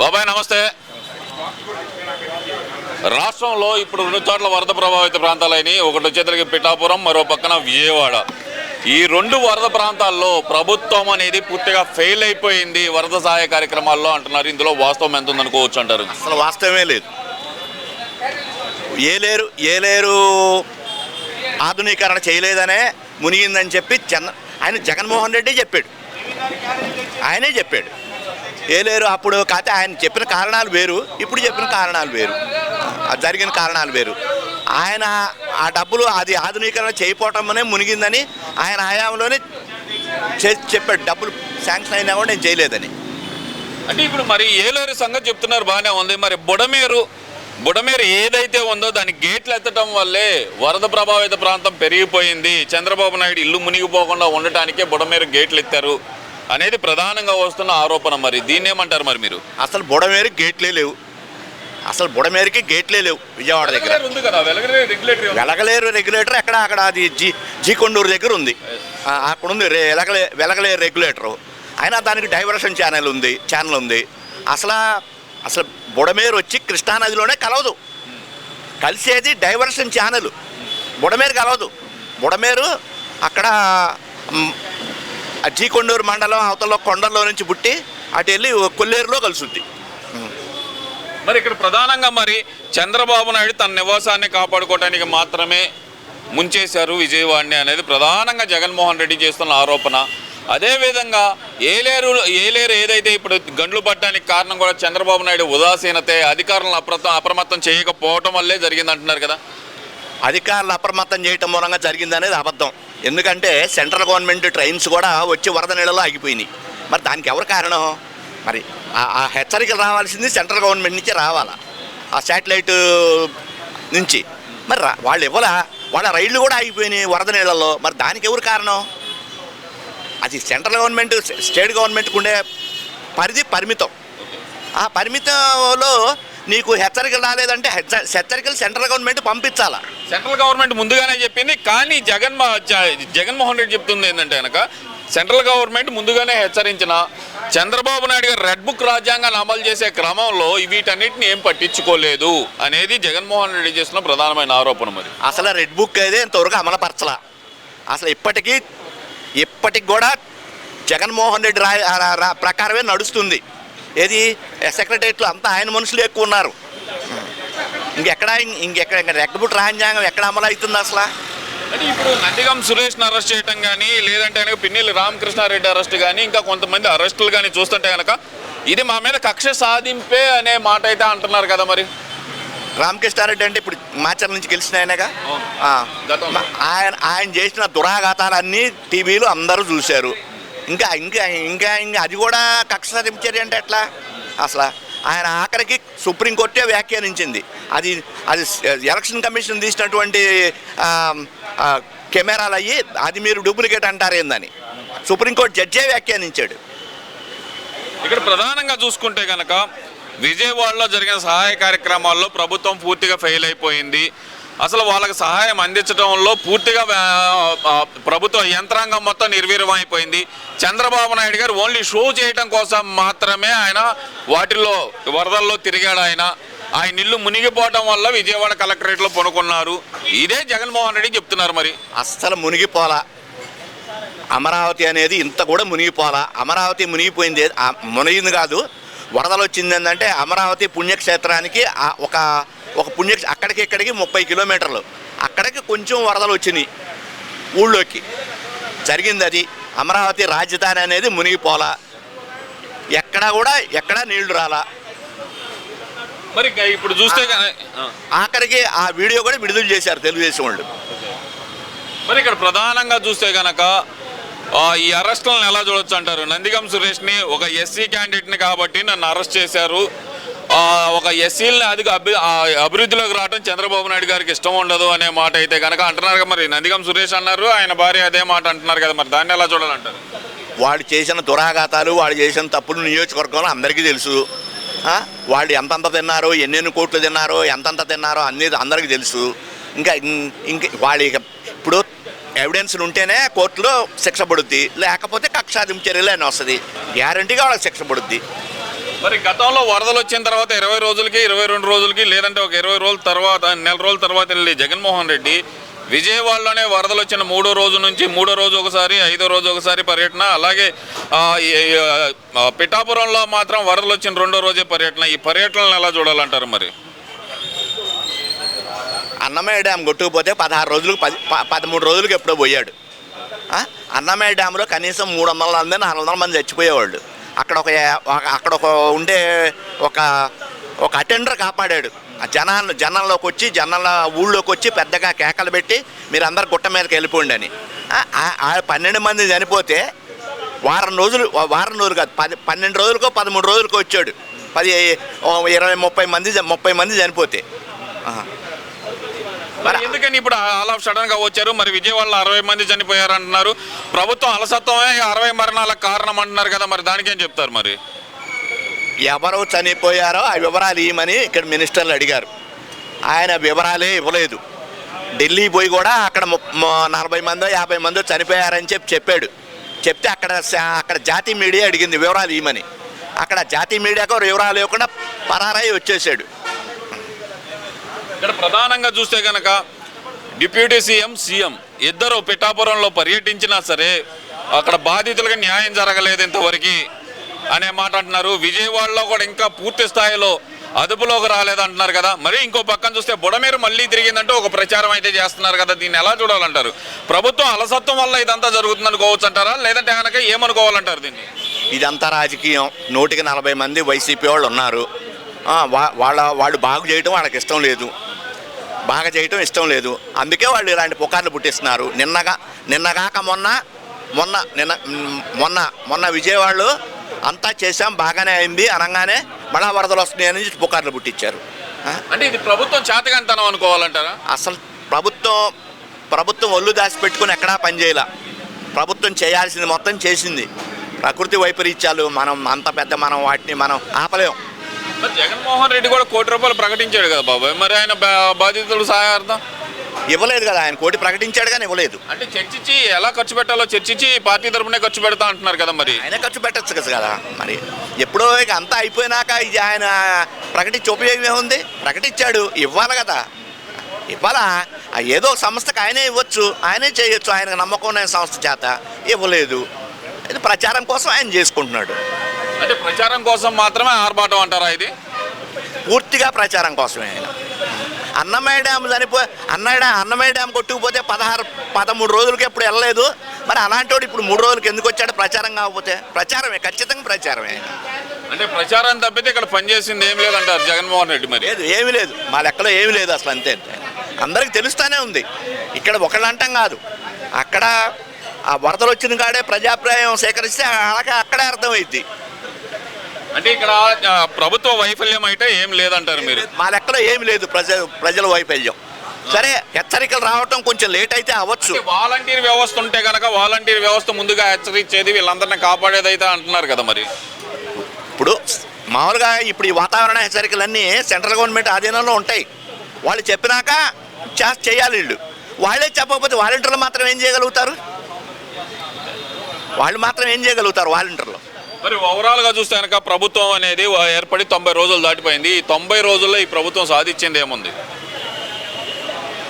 బాబాయ్ నమస్తే. రాష్ట్రంలో ఇప్పుడు 2 చోట్ల వరద ప్రభావిత ప్రాంతాలైన ఒకటి వచ్చేసరికి పిఠాపురం, మరో పక్కన విజయవాడ. ఈ 2 వరద ప్రాంతాల్లో ప్రభుత్వం అనేది పూర్తిగా ఫెయిల్ అయిపోయింది వరద సహాయ కార్యక్రమాల్లో అంటున్నారు. ఇందులో వాస్తవం ఎంత ఉందనుకోవచ్చు అంటారు? అసలు వాస్తవమే లేదు. ఏలేరు ఆధునీకరణ చేయలేదనే మునిగిందని చెప్పి ఆయన జగన్మోహన్ రెడ్డి ఆయనే చెప్పాడు. ఏలేరు అప్పుడు కాకపోతే ఆయన చెప్పిన కారణాలు వేరు, ఇప్పుడు చెప్పిన కారణాలు వేరు, జరిగిన కారణాలు వేరు. ఆయన ఆ డబ్బులు అది ఆధునీకరణ చేయకపోవటమనే మునిగిందని ఆయన హయాంలోనే చెప్పాడు. డబ్బులు శాంక్షన్ అయినా కూడా నేను చేయలేదని. అంటే ఇప్పుడు మరి ఏలేరు సంగతి చెప్తున్నారు, బాగానే ఉంది. మరి బుడమేరు ఏదైతే ఉందో దాని గేట్లు ఎత్తడం వల్లే వరద ప్రభావిత ప్రాంతం పెరిగిపోయింది. చంద్రబాబు నాయుడు ఇల్లు మునిగిపోకుండా ఉండటానికే బుడమేరు గేట్లు ఎత్తారు అనేది ప్రధానంగా వస్తున్న ఆరోపణ. మరి దీన్ని ఏమంటారు మరి మీరు? అసలు బుడమేరు గేట్లే లేవు. విజయవాడ దగ్గర వెలగలేరు రెగ్యులేటర్ అక్కడ అది జీకొండూరు దగ్గర ఉంది. అక్కడ ఉంది వెలగలేరు రెగ్యులేటరు. అయినా దానికి డైవర్షన్ ఛానల్ ఉంది. అసలు బుడమేరు వచ్చి కృష్ణానదిలోనే కలవదు. కలిసేది డైవర్షన్ ఛానల్. బుడమేరు కలవదు. బుడమేరు అక్కడ జీకొండూరు మండలం అవతల కొండల్లో నుంచి పుట్టి అటు వెళ్ళి కొల్లేరులో కలుసుద్ది. మరి ఇక్కడ ప్రధానంగా మరి చంద్రబాబు నాయుడు తన నివాసాన్ని కాపాడుకోవడానికి మాత్రమే ముంచేశారు విజయవాడని అనేది ప్రధానంగా జగన్మోహన్ రెడ్డి చేస్తున్న ఆరోపణ. అదేవిధంగా ఏలేరు ఏదైతే ఇప్పుడు గండ్లు పట్టడానికి కారణం కూడా చంద్రబాబు నాయుడు ఉదాసీనతే, అధికారులను అప్రమత్తం చేయకపోవటం వల్లే జరిగింది అంటున్నారు కదా. అధికారులు అప్రమత్తం చేయటం మూలంగా జరిగిందనేది అబద్ధం. ఎందుకంటే సెంట్రల్ గవర్నమెంట్ ట్రైన్స్ కూడా వచ్చి వరద నీళ్ళలో ఆగిపోయినాయి. మరి దానికి ఎవరు కారణం? మరి ఆ హెచ్చరికలు రావాల్సింది సెంట్రల్ గవర్నమెంట్ నుంచి రావాలా, ఆ శాటిలైట్ నుంచి. మరి వాళ్ళు ఇవ్వాలా? వాళ్ళ రైళ్లు కూడా ఆగిపోయినాయి వరద నీళ్ళల్లో. మరి దానికి ఎవరు కారణం? అది సెంట్రల్ గవర్నమెంట్ స్టేట్ గవర్నమెంట్కి ఉండే పరిమితం. ఆ పరిమితంలో నీకు హెచ్చరికలు రాలేదంటే హెచ్చరికలు సెంట్రల్ గవర్నమెంట్ పంపించాలా. సెంట్రల్ గవర్నమెంట్ ముందుగానే చెప్పింది, కానీ జగన్మోహన్ రెడ్డి చెప్తుంది ఏంటంటే కనుక సెంట్రల్ గవర్నమెంట్ ముందుగానే హెచ్చరించిన చంద్రబాబు నాయుడు గారు రెడ్ బుక్ రాజ్యాంగాన్ని అమలు చేసే క్రమంలో వీటన్నిటిని ఏం పట్టించుకోలేదు అనేది జగన్మోహన్ రెడ్డి చేసిన ప్రధానమైన ఆరోపణ. మరి అసలు రెడ్ బుక్ అయితే ఇంతవరకు అమలుపరచలా. అసలు ఇప్పటికి కూడా జగన్మోహన్ రెడ్డి ప్రకారమే నడుస్తుంది. ఏది సెక్రటరియట్లో అంతా ఆయన మనుషులు ఎక్కువ ఉన్నారు. ఇంకెక్కడ రెడ్ బుక్ రాజ్యాంగం ఎక్కడ అమలు అవుతుంది అసలు? అంటే ఇప్పుడు నందిగం సురేష్ను అరెస్ట్ చేయడం కానీ, లేదంటే కనుక పిన్నెల్లి రామకృష్ణారెడ్డి అరెస్ట్ కానీ, ఇంకా కొంతమంది అరెస్టులు కానీ చూస్తుంటే కనుక ఇది మా మీద కక్ష సాధింపే అనే మాట అయితే అంటున్నారు కదా. మరి రామకృష్ణారెడ్డి అంటే ఇప్పుడు మాచర్ల నుంచి గెలిచిన ఆయనగా. ఆయన చేసిన దురాఘాతాలన్నీ టీవీలో అందరూ చూశారు. ఇంకా అది కూడా కక్ష సాధించారు అంటే ఎట్లా? అసలు ఆయన ఆఖరికి సుప్రీంకోర్టే వ్యాఖ్యానించింది. అది ఎలక్షన్ కమిషన్ తీసినటువంటి కెమెరాలు అయ్యి అది మీరు డూప్లికేట్ అంటారేందని సుప్రీంకోర్టు జడ్జే వ్యాఖ్యానించాడు. ఇక్కడ ప్రధానంగా చూసుకుంటే కనుక విజయవాడలో జరిగిన సహాయ కార్యక్రమాల్లో ప్రభుత్వం పూర్తిగా ఫెయిల్ అయిపోయింది. అసలు వాళ్ళకి సహాయం అందించడంలో పూర్తిగా ప్రభుత్వ యంత్రాంగం మొత్తం నిర్వీర్యమైపోయింది. చంద్రబాబు నాయుడు గారు ఓన్లీ షో చేయడం కోసం మాత్రమే ఆయన వాటిల్లో వరదల్లో తిరిగాడు. ఆయన ఇల్లు మునిగిపోవడం వల్ల విజయవాడ కలెక్టరేట్లో పనుకున్నారు. ఇదే జగన్మోహన్ రెడ్డి చెప్తున్నారు. మరి అస్సలు మునిగిపోలా. అమరావతి అనేది ఇంత కూడా మునిగిపోలా. అమరావతి మునిగిపోయింది, మునిగింది కాదు. వరదలు వచ్చింది ఏంటంటే అమరావతి పుణ్యక్షేత్రానికి ఒక అక్కడికి ఇక్కడికి 30 కిలోమీటర్లు. అక్కడికి కొంచెం వరదలు వచ్చినాయి ఊళ్ళోకి. జరిగింది అది. అమరావతి రాజధాని అనేది మునిగిపోలా. ఎక్కడా నీళ్లు రాలా. మరి ఇప్పుడు చూస్తే ఆఖరికి ఆ వీడియో కూడా విడుదల చేశారు తెలుగుదేశం వాళ్ళు. మరి ఇక్కడ ప్రధానంగా చూస్తే కనుక ఈ అరెస్టులను ఎలా చూడొచ్చు అంటారు? నందిగం సురేష్ని ఒక ఎస్సీ క్యాండిడేట్ని కాబట్టి నన్ను అరెస్ట్ చేశారు. ఒక ఎస్సీలని అభివృద్ధిలోకి రావడం చంద్రబాబు నాయుడు గారికి ఇష్టం ఉండదు అనే మాట అయితే కనుక అంటున్నారు కదా. మరి నందిగం సురేష్ అన్నారు, ఆయన భార్య అదే మాట అంటున్నారు కదా. మరి దాన్ని ఎలా చూడాలంటారు? వాళ్ళు చేసిన దురాఘాతాలు, వాళ్ళు చేసిన తప్పులు నియోజకవర్గంలో అందరికీ తెలుసు. వాళ్ళు ఎంతంత తిన్నారో, ఎన్నెన్ని కోట్లు తిన్నారో, ఎంతంత తిన్నారో అందరికీ తెలుసు. ఇంకా వాళ్ళు ఇప్పుడు ఎవిడెన్స్ ఉంటేనే కోర్టులో శిక్ష పడుద్ది, లేకపోతే కక్ష సాధింపు చర్యలు అని వస్తుంది. గ్యారంటీగా వాళ్ళకి శిక్ష పడుద్ది. మరి గతంలో వరదలు వచ్చిన తర్వాత 20 రోజులకి 22 రోజులకి లేదంటే ఒక 20 రోజుల తర్వాత నెల రోజుల తర్వాత వెళ్ళి జగన్మోహన్ రెడ్డి విజయవాడలోనే వరదలు వచ్చిన 3వ రోజు నుంచి 3వ రోజు ఒకసారి 5వ రోజు ఒకసారి పర్యటన, అలాగే పిఠాపురంలో మాత్రం వరదలు వచ్చిన 2వ రోజే పర్యటన. ఈ పర్యటనలు ఎలా చూడాలంటారు మరి? అన్నమయ్య డ్యామ్ కొట్టుకుపోతే 16 రోజులకు 13 రోజులకు ఎప్పుడో పోయాడు. అన్నమయ్య డ్యామ్లో కనీసం 300 మంది 400 మంది చచ్చిపోయేవాళ్ళు. అక్కడ ఒక ఉండే ఒక అటెండర్ కాపాడాడు. ఆ జనంలోకి వచ్చి ఊళ్ళోకి వచ్చి పెద్దగా కేకలు పెట్టి మీరు అందరు గుట్ట మీదకి వెళ్ళిపోండి అని. 12 మంది చనిపోతే వారం రోజులు కాదు 12 రోజులకో 13 రోజులకో వచ్చాడు. 20-30 మంది చనిపోతే మరి ఎందుకని ఇప్పుడు ఆల్ ఆఫ్ సడన్ గా వచ్చారు? మరి విజయవాడలో 60 మంది చనిపోయారు అంటున్నారు. ప్రభుత్వం అలసత్వమే 60 మరణాలకు కారణం అంటున్నారు కదా, మరి దానికేం చెప్తారు? మరి ఎవరు చనిపోయారో ఆ వివరాలు ఇవ్వమని ఇక్కడ మినిస్టర్లు అడిగారు. ఆయన వివరాలే ఇవ్వలేదు. ఢిల్లీ పోయి కూడా అక్కడ 40 మందో 50 మందో చనిపోయారని చెప్పాడు. చెప్తే అక్కడ జాతీయ మీడియా అడిగింది వివరాలు ఇవ్వమని. అక్కడ జాతీయ మీడియాకు వివరాలు ఇవ్వకుండా పరారై వచ్చేసాడు. ఇక్కడ ప్రధానంగా చూస్తే కనుక డిప్యూటీ సీఎం ఇద్దరు పిఠాపురంలో పర్యటించినా సరే అక్కడ బాధితులకు న్యాయం జరగలేదు ఇంతవరకు అనే మాట అంటున్నారు. విజయవాడలో కూడా ఇంకా పూర్తి స్థాయిలో అదుపులోకి రాలేదంటున్నారు కదా. మరి ఇంకో పక్కన చూస్తే బుడమేరు మళ్ళీ తిరిగిందంటూ ఒక ప్రచారం అయితే చేస్తున్నారు కదా. దీన్ని ఎలా చూడాలంటారు? ప్రభుత్వం అలసత్వం వల్ల ఇదంతా జరుగుతుంది అనుకోవచ్చు అంటారా, లేదంటే కనుక ఏమనుకోవాలంటారు దీన్ని? ఇదంతా రాజకీయం. 140 మంది వైసీపీ వాళ్ళు ఉన్నారు. వాళ్ళు బాగు చేయడం వాళ్ళకి ఇష్టం లేదు, బాగా చేయటం ఇష్టం లేదు. అందుకే వాళ్ళు ఇలాంటి పుకార్లు పుట్టిస్తున్నారు. నిన్నగాక మొన్న విజయవాడలో అంతా చేసాం బాగానే అయింది అనగానే మళ్ళా వరదలు వస్తున్నాయని పుకార్లు పుట్టించారు. అంటే ఇది ప్రభుత్వం చేతకంతనం అనుకోవాలంటారా? అసలు ప్రభుత్వం ఒళ్ళు దాచి పెట్టుకుని ఎక్కడా పనిచేయాల. ప్రభుత్వం చేయాల్సింది మొత్తం చేసింది. ప్రకృతి వైపరీత్యాలు మనం వాటిని ఆపలేం. జగన్మోహన్ రెడ్డి కూడా 1 కోటి రూపాయలు ప్రకటించాడు కదా బాబాయ్, మరి ఆయన బాధితులు సహాయార్థం ఇవ్వలేదు కదా. ఆయన 1 కోటి ప్రకటించాడు కానీ ఇవ్వలేదు. అంటే చర్చించి ఎలా ఖర్చు పెట్టాలో చర్చించి పార్టీ తరపునే ఖర్చు పెడతా అంటున్నారు కదా. మరి ఆయన ఖర్చు పెట్టచ్చు కదా. మరి ఎప్పుడో ఇక అంతా అయిపోయినాక ఇది ఆయన ప్రకటించి ఉపయోగం ఏముంది? ప్రకటించాడు, ఇవ్వాలి కదా. ఇవ్వాలా? ఏదో సంస్థకు ఆయనే ఇవ్వచ్చు, ఆయనే చేయొచ్చు. ఆయనకు నమ్మకం ఉన్న సంస్థ చేత ఇవ్వలేదు. ఇది ప్రచారం కోసం ఆయన చేసుకుంటున్నాడు. అంటే ప్రచారం కోసం మాత్రమే ఆర్భాటం అంటారా ఇది? పూర్తిగా ప్రచారం కోసమే. ఆయన అన్నమయ్య డ్యామ్ కొట్టుకుపోతే 13 రోజులకి ఎప్పుడు వెళ్ళలేదు. మరి అలాంటి వాడు ఇప్పుడు 3 రోజులకి ఎందుకు వచ్చాడు? ప్రచారం కాకపోతే ప్రచారమే, ఖచ్చితంగా ప్రచారమే. అంటే ప్రచారం తప్పితే ఇక్కడ పనిచేసింది ఏం లేదంటారు జగన్మోహన్ రెడ్డి? మరి లేదు, ఏమీ లేదు. మా లెక్కలో ఏమీ లేదు అసలు. అంతే, అందరికి తెలుస్తూనే ఉంది. ఇక్కడ ఒకళ్ళు అంటాం కాదు. అక్కడ ఆ వరదలు వచ్చిన కాడే ప్రజాభిప్రాయం సేకరిస్తే అక్కడే అర్థమైద్ది. అంటే ఇక్కడ ప్రభుత్వ వైఫల్యం అయితే ఏం లేదంటారు మీరు? మా లెక్కలో ఏమి లేదు ప్రజల వైఫల్యం. సరే, హెచ్చరికలు రావటం కొంచెం లేట్ అయితే అవ్వచ్చు. వాలంటీర్ వ్యవస్థ ఉంటే కనుక వాలంటీర్ వ్యవస్థ ముందుగా హెచ్చరించేది, వీళ్ళందరినీ కాపాడేది అయితే అంటున్నారు కదా. మరి ఇప్పుడు మామూలుగా ఇప్పుడు ఈ వాతావరణ హెచ్చరికలన్నీ సెంట్రల్ గవర్నమెంట్ ఆధీనంలో ఉంటాయి. వాళ్ళు చెప్పినాక చేయాలి. వాళ్ళే చెప్పకపోతే వాలంటీర్లు మాత్రం ఏం చేయగలుగుతారు? వాలంటీర్లు మరి ఓవరాల్గా చూస్తే కనుక ప్రభుత్వం అనేది ఏర్పడి 90 రోజులు దాటిపోయింది. ఈ 90 రోజుల్లో ఈ ప్రభుత్వం సాధించింది ఏముంది?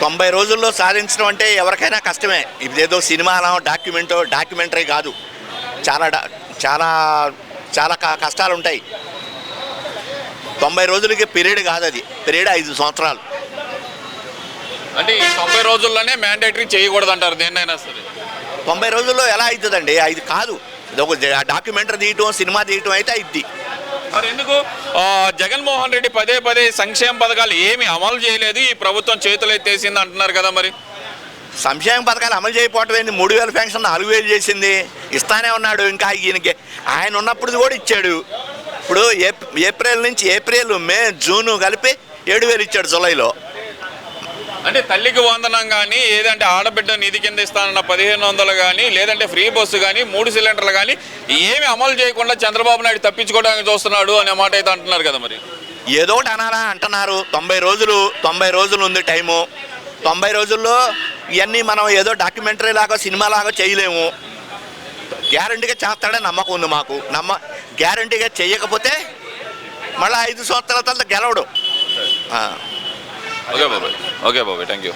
90 రోజుల్లో సాధించడం అంటే ఎవరికైనా కష్టమే. ఇదేదో సినిమాలో డాక్యుమెంటరీ కాదు. చాలా కష్టాలు ఉంటాయి. 90 రోజులకి పీరియడ్ కాదు, అది పీరియడ్ 5 సంవత్సరాలు. అంటే ఈ 90 రోజుల్లోనే మ్యాండేటరీ చేయకూడదు అంటారు దేన్నైనా సరే. 90 రోజుల్లో ఎలా అవుతుందండి? ఇది కాదు. ఇది ఒక డాక్యుమెంటరీ తీయటం, సినిమా తీయటం అయితే అయింది. మరి ఎందుకు జగన్మోహన్ రెడ్డి పదే సంక్షేమ పథకాలు ఏమి అమలు చేయలేదు, ఈ ప్రభుత్వం చేతులు ఎత్తేసింది అంటున్నారు కదా? మరి సంక్షేమ పథకాలు అమలు చేయకపోవటం ఏంటి? 3000 పెన్షన్ 4000 చేసింది, ఇస్తానే ఉన్నాడు. ఇంకా ఈయనకి ఆయన ఉన్నప్పుడు కూడా ఇచ్చాడు. ఇప్పుడు ఏప్రిల్ మే జూను కలిపి 7000 ఇచ్చాడు జూలైలో. అంటే తల్లికి వందనం కానీ, ఏదంటే ఆడబిడ్డ నిధి కింద ఇస్తానన్న 1500 కానీ, లేదంటే ఫ్రీ బస్సు కానీ, 3 సిలిండర్లు కానీ ఏమి అమలు చేయకుండా చంద్రబాబు నాయుడు తప్పించుకోవడానికి చూస్తున్నాడు అనే మాట అయితే అంటున్నారు కదా. మరి ఏదో ఒకటి అనాలా అంటున్నారు. 90 రోజులు ఉంది టైము. 90 రోజుల్లో ఇవన్నీ మనం ఏదో డాక్యుమెంటరీ లాగా సినిమా లాగా చేయలేము. గ్యారంటీగా చేస్తాడని నమ్మకం ఉంది మాకు. గ్యారంటీగా చేయకపోతే మళ్ళీ 5 సంవత్సరాల తర్వాత గెలవడు. ఓకే బాబాయ్ థ్యాంక్ యూ.